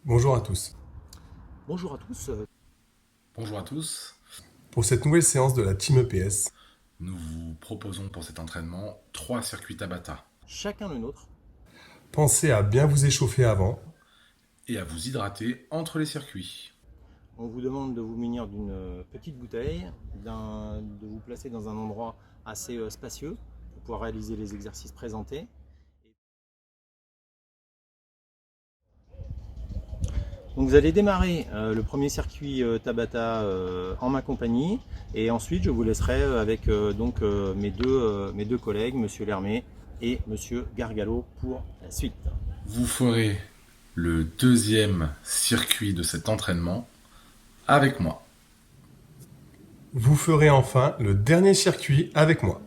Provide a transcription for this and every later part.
Bonjour à tous. Bonjour à tous. Bonjour à tous, Pour cette nouvelle séance de la Team EPS, nous vous proposons pour cet entraînement 3 circuits Tabata Chacun le nôtre. pensez à bien vous échauffer avant. et à vous hydrater entre les circuits. On vous demande de vous munir d'une petite bouteille, de vous placer dans un endroit assez spacieux pour pouvoir réaliser les exercices présentés. Donc vous allez démarrer le premier circuit Tabata en ma compagnie et ensuite je vous laisserai avec mes deux collègues, Monsieur Lermé et Monsieur Gargalo pour la suite. Vous ferez le deuxième circuit de cet entraînement avec moi. Vous ferez enfin le dernier circuit avec moi.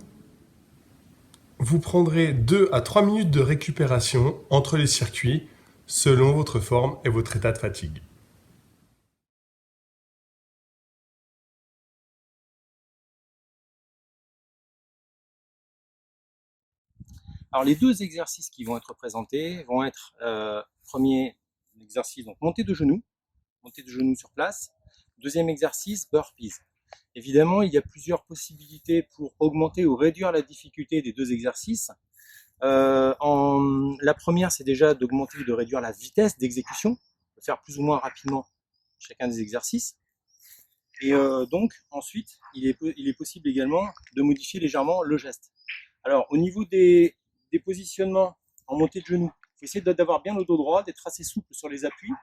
Vous prendrez 2 à 3 minutes de récupération entre les circuits selon votre forme et votre état de fatigue. Alors les deux exercices qui vont être présentés vont être premier exercice, donc montée de genoux sur place. Deuxième exercice, burpees. Évidemment, il y a plusieurs possibilités pour augmenter ou réduire la difficulté des deux exercices. La première, c'est déjà d'augmenter ou de réduire la vitesse d'exécution, de faire plus ou moins rapidement chacun des exercices. Et donc ensuite, il est possible également de modifier légèrement le geste. Alors au niveau des positionnements en montée de genoux, il faut essayer d'avoir bien le dos droit, d'être assez souple sur les appuis,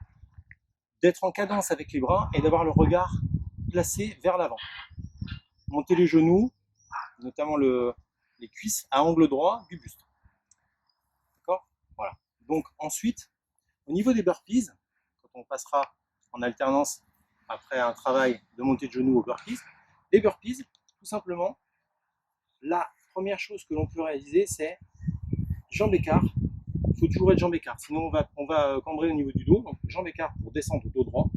d'être en cadence avec les bras et d'avoir le regard placé vers l'avant. Monter les genoux, notamment les cuisses à angle droit du buste. D'accord ? Voilà. Donc ensuite, au niveau des burpees, quand on passera en alternance après un travail de montée de genoux aux burpees, les burpees, tout simplement, la première chose que l'on peut réaliser, c'est jambes écart. Il faut toujours être jambes écart, sinon on va cambrer au niveau du dos. Donc jambes écart pour descendre au dos droit.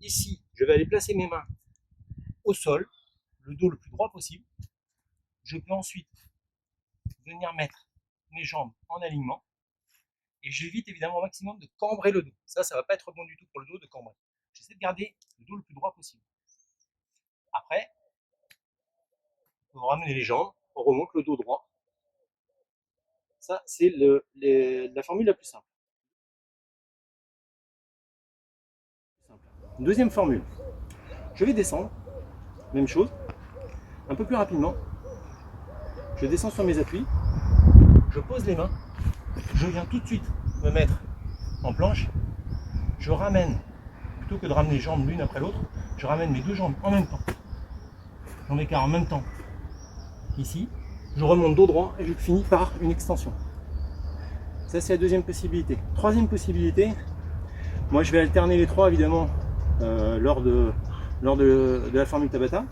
Ici, je vais aller placer mes mains au sol, le dos le plus droit possible. Je peux ensuite venir mettre mes jambes en alignement et j'évite évidemment au maximum de cambrer le dos. Ça va pas être bon du tout pour le dos de cambrer. J'essaie de garder le dos le plus droit possible. Après, on va ramener les jambes, on remonte le dos droit. Ça, c'est la formule la plus simple. Deuxième formule. Je vais descendre, même chose, un peu plus rapidement. Je descends sur mes appuis, je pose les mains, je viens tout de suite me mettre en planche, je ramène, plutôt que de ramener les jambes l'une après l'autre, je ramène mes deux jambes en même temps. Jambes écart en même temps. Ici, je remonte dos droit et je finis par une extension. Ça, c'est la deuxième possibilité. Troisième possibilité, moi je vais alterner les trois évidemment lors de la formule Tabata.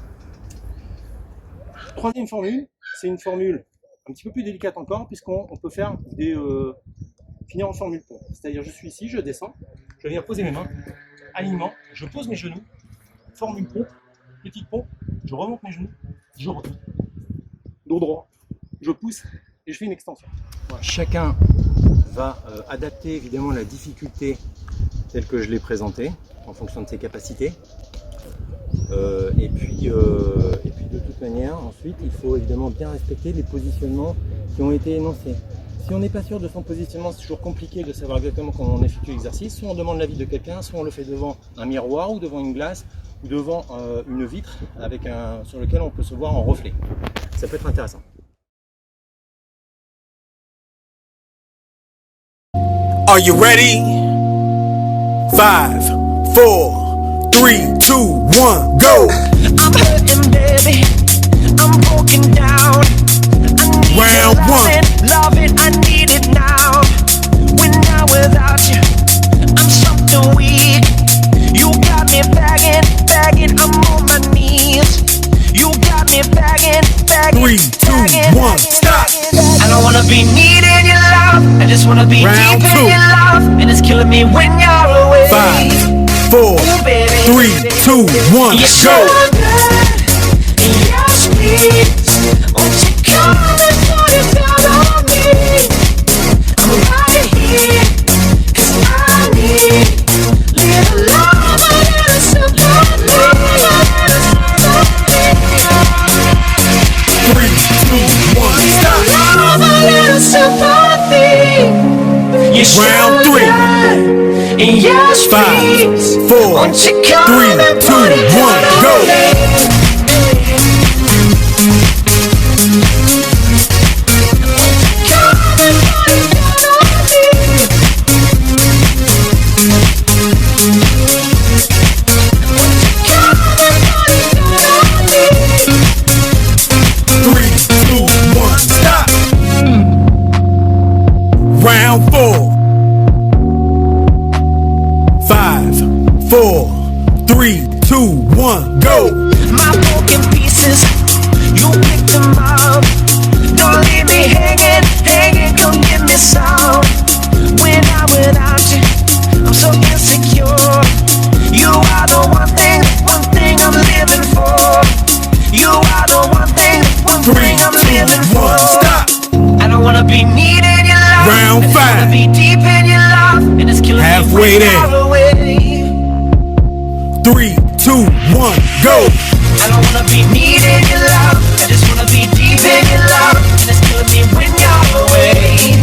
Troisième formule, c'est une formule un petit peu plus délicate encore, puisqu'on peut faire finir en formule pont. C'est-à-dire, je suis ici, je descends, je viens poser mes mains, alignement, je pose mes genoux, formule pont, petite pont, je remonte mes genoux, je retourne. Dos droit, je pousse et je fais une extension. Voilà. Chacun va adapter évidemment la difficulté telle que je l'ai présentée, en fonction de ses capacités. Et puis de toute manière, ensuite, il faut évidemment bien respecter les positionnements qui ont été énoncés. Si on n'est pas sûr de son positionnement, c'est toujours compliqué de savoir exactement comment on effectue l'exercice. Soit on demande l'avis de quelqu'un, soit on le fait devant un miroir ou devant une glace ou devant une vitre sur lequel on peut se voir en reflet. Ça peut être intéressant. Are you ready? 5, 4, 3, 2, 1, go! I'm hurting, baby. I'm broken down. I need Round one. love it, I need it now. When I'm without you, I'm something weak. You got me begging, I'm on my knees. You got me begging, 3, 2, 1, stop! I don't wanna be needing your love. I just wanna be Round deep two. in your love, and it's killing me when you're away. 5, 4, 3, 2, 1, You're so go! good, and you're sweet. Won't you come and put it down on me? I'm right here, 'cause I need sympathy. You Round should three. Yes, 5, please. 4, Won't you come 3, and 2, put it 1, down on go. me? Come and put it down on me. Come and put it down on me. 3, 2, 1, stop. Round 4. 5, 4, 3, 2, 1, go. My broken pieces, you picked them up. Don't leave me hanging, hanging, come give me some. When I'm without you, I'm so insecure. You are the one thing I'm living for. You are the one thing I'm 3, 2, living for. 1, stop. I don't wanna be needing your love. Round I just wanna 5. be deep in your love, and it's killing Halfway me when there. you're away. 3, 2, 1, go. I don't wanna be needing your love. I just wanna be deep in your love, and it's killing me when you're away.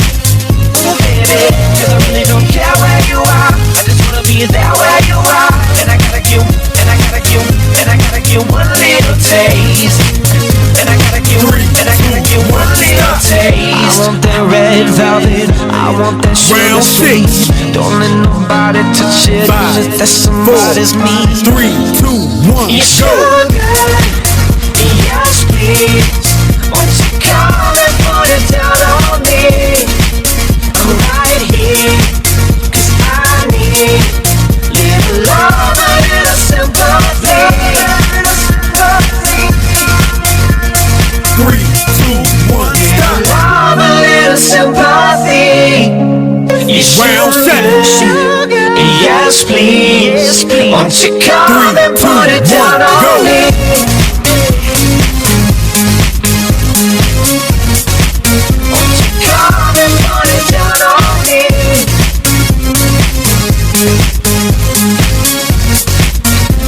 Ooh, baby, 'cause I really don't care where you are. I just wanna be there where you are, and I gotta give, and I gotta give, and I gotta give one little taste, and I gotta give, and I gotta give one little taste. I want that red velvet, I want that sugar Round sweet. 6. Don't let nobody touch it, 'cause 5, that's 4, somebody's need. 3, 2, 1, You go. should yes please. Won't you come and put it down on me? I'm right here, 'cause I need little love, a little sympathy. 3, 2, 1, stop. Love, a little sympathy. You Round 7. yes please. Won't you come 3, and put 2, it down 1, go. on me? Come and put it down on me.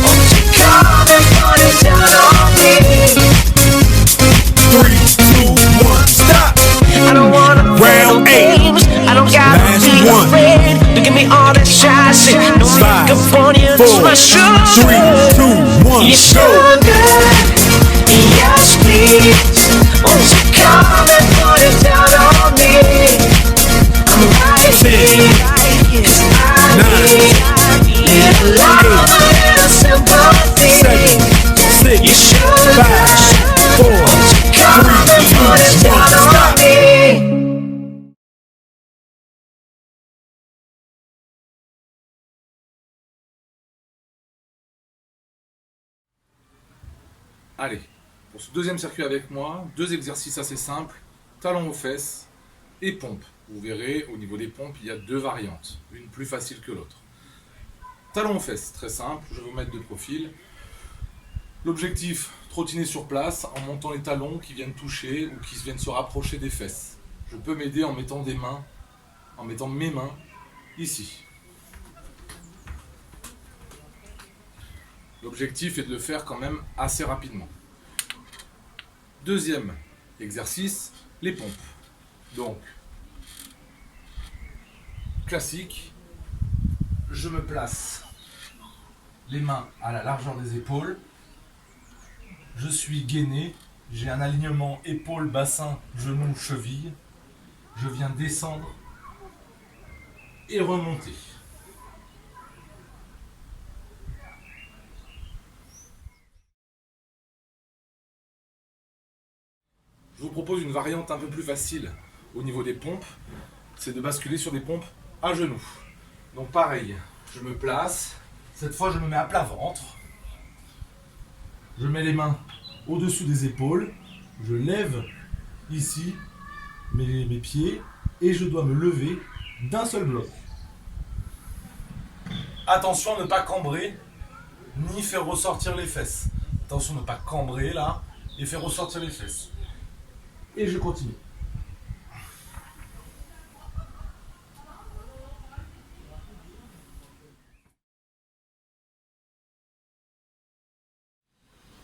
Won't you come and put it down on me? 3, 2, 1, stop. I don't wanna play no Round 8. games. I don't gotta Last be one. afraid. You give me all that shy shit. No 5, makeup on you, just 4, my shoes. 3, 2, 1, You go. sugar, yes please. Won't you come and put it down on me? I'm right 10, here, 'cause I 9, need little love, a little sympathy. 7, You 6, should 5, 4, come and 3, 2, put it down 1, on stop. me. Allez, pour ce deuxième circuit avec moi, 2 exercices assez simples, talons aux fesses et pompes. Vous verrez, au niveau des pompes, il y a 2 variantes, une plus facile que l'autre. Talons aux fesses, très simple, je vais vous mettre de profil. L'objectif, trottiner sur place en montant les talons qui viennent toucher ou qui viennent se rapprocher des fesses. Je peux m'aider en mettant mes mains ici. L'objectif est de le faire quand même assez rapidement. Deuxième exercice, les pompes. Donc, classique, je me place les mains à la largeur des épaules. Je suis gainé, j'ai un alignement épaule, bassin, genou, cheville. Je viens descendre et remonter. Je vous propose une variante un peu plus facile au niveau des pompes, c'est de basculer sur des pompes à genoux. Donc pareil, je me place, cette fois je me mets à plat ventre, je mets les mains au-dessus des épaules, je lève ici mes pieds et je dois me lever d'un seul bloc. Attention à ne pas cambrer ni faire ressortir les fesses. Attention à ne pas cambrer là et faire ressortir les fesses. Et je continue.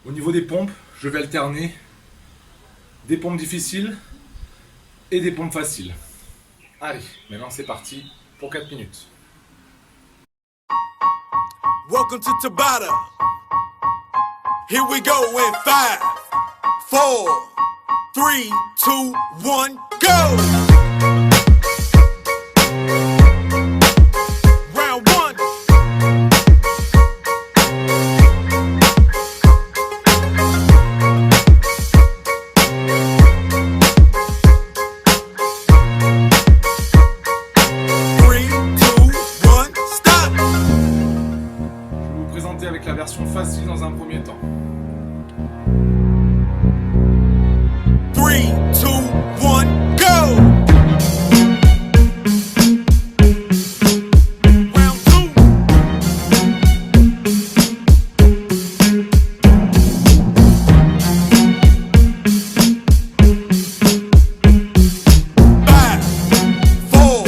Au niveau des pompes, je vais alterner des pompes difficiles et des pompes faciles. Allez, maintenant c'est parti pour 4 minutes. Welcome to Tabata. Here we go in 5, 4, 3, 2, 1, go! Round 1. 3, 2, 1, stop! Je vais vous présenter avec la version facile dans un premier temps. 3, 2, 1, go! Round 2. Five, 4,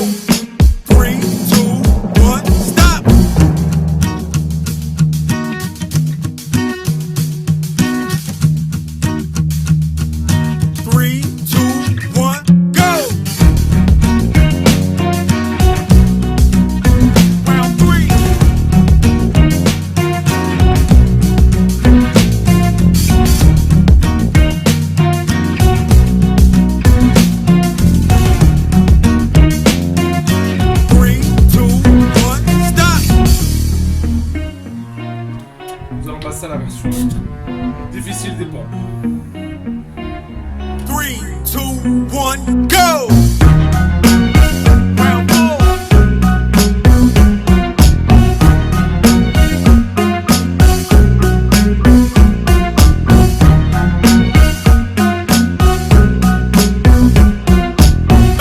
3, 2, 1, stop! 3, 2, 1, go! Round 3. 3, 2, 1, stop! Nous allons passer à la version difficile des pompes. 3, 2, 1, go! Round 4.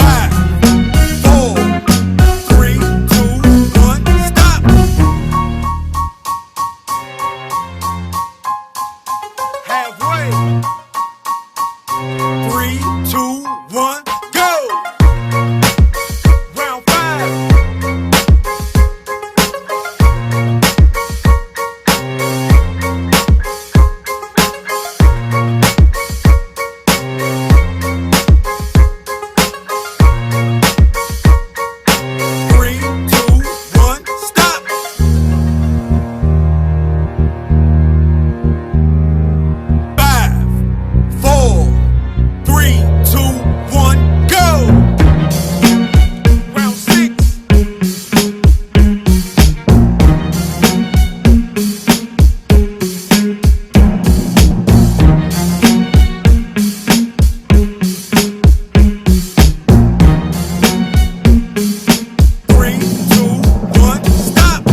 5, 4, 3, 2, 1, stop! Halfway. 3, 2, 1, go! Round 5. 3, 2, 1, stop! 5, 4, 3, 2, 1, go! Round 6. 3, 2, 1, stop!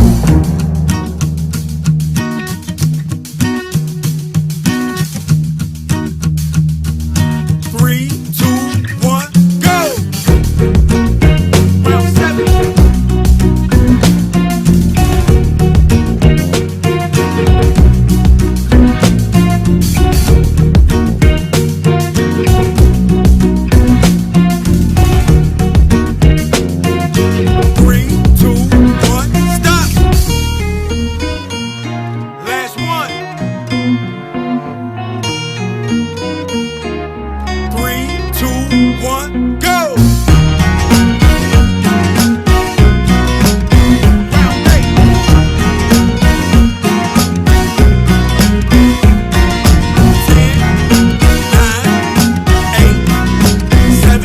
3, 2, 1, go! Round 7. 3, 2, 1, stop! Last one. 3, 2, 1, go! Round 8. 10, 9, 8, 7, 6, 5, 4,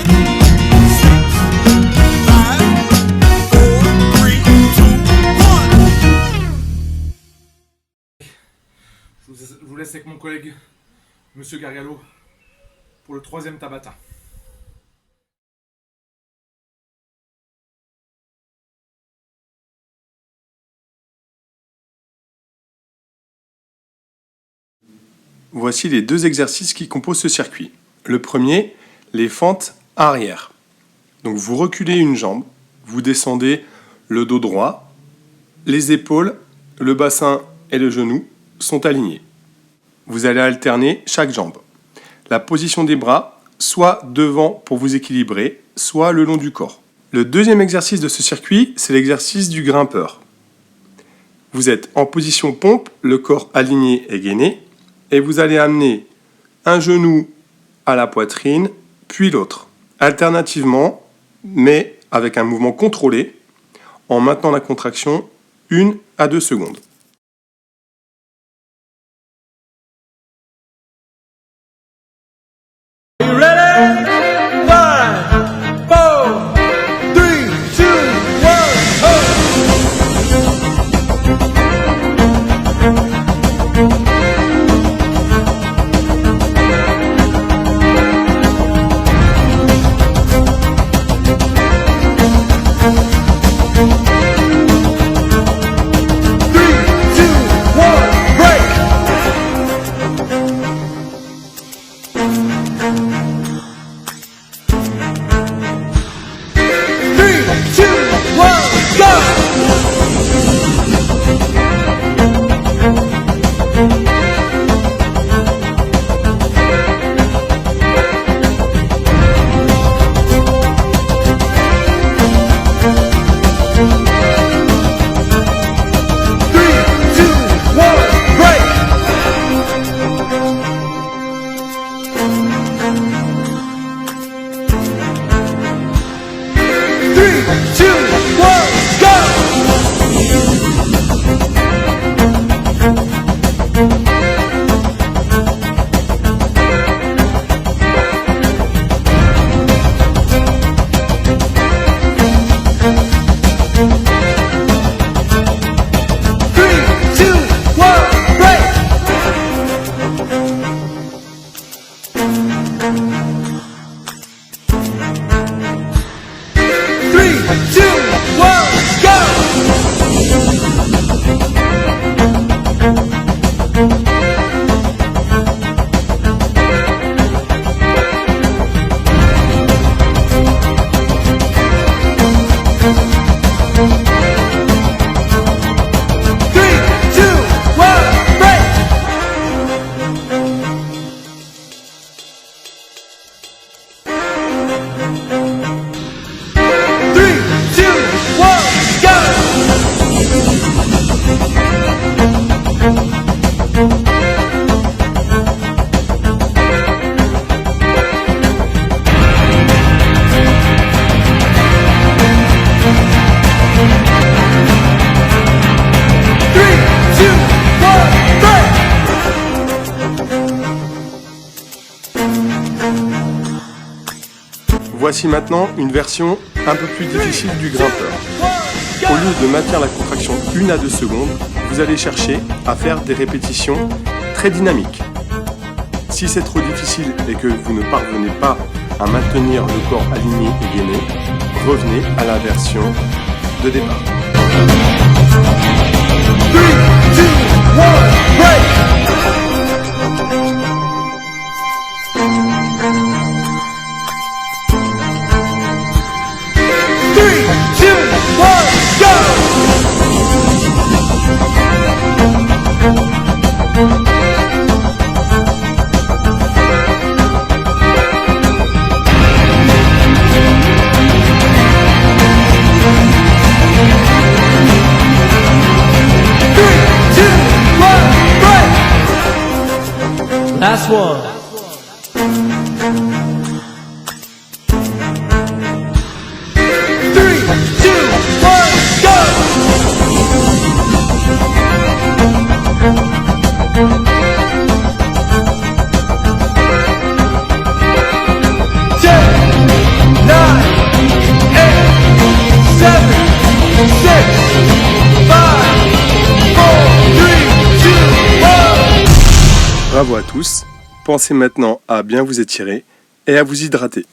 3, 2, 1. Je vous laisse avec mon collègue, Monsieur Gargalo, pour le 3e Tabata. Voici les deux exercices qui composent ce circuit. Le premier, les fentes arrière. Donc vous reculez une jambe, vous descendez le dos droit, les épaules, le bassin et le genou sont alignés. Vous allez alterner chaque jambe. La position des bras, soit devant pour vous équilibrer, soit le long du corps. Le deuxième exercice de ce circuit, c'est l'exercice du grimpeur. Vous êtes en position pompe, le corps aligné et gainé, et vous allez amener un genou à la poitrine, puis l'autre. Alternativement, mais avec un mouvement contrôlé, en maintenant la contraction 1 à 2 secondes. Voici maintenant une version un peu plus difficile du grimpeur. Au lieu de maintenir la contraction 1 à 2 secondes, vous allez chercher à faire des répétitions très dynamiques. Si c'est trop difficile et que vous ne parvenez pas à maintenir le corps aligné et gainé, revenez à la version de départ. 3, 2, 1, break! Last one. 3, 2, 1, go! 10, 9, 8, 7, 6, 5, 4, 3, 2, 1. Bravo à tous, pensez maintenant à bien vous étirer et à vous hydrater.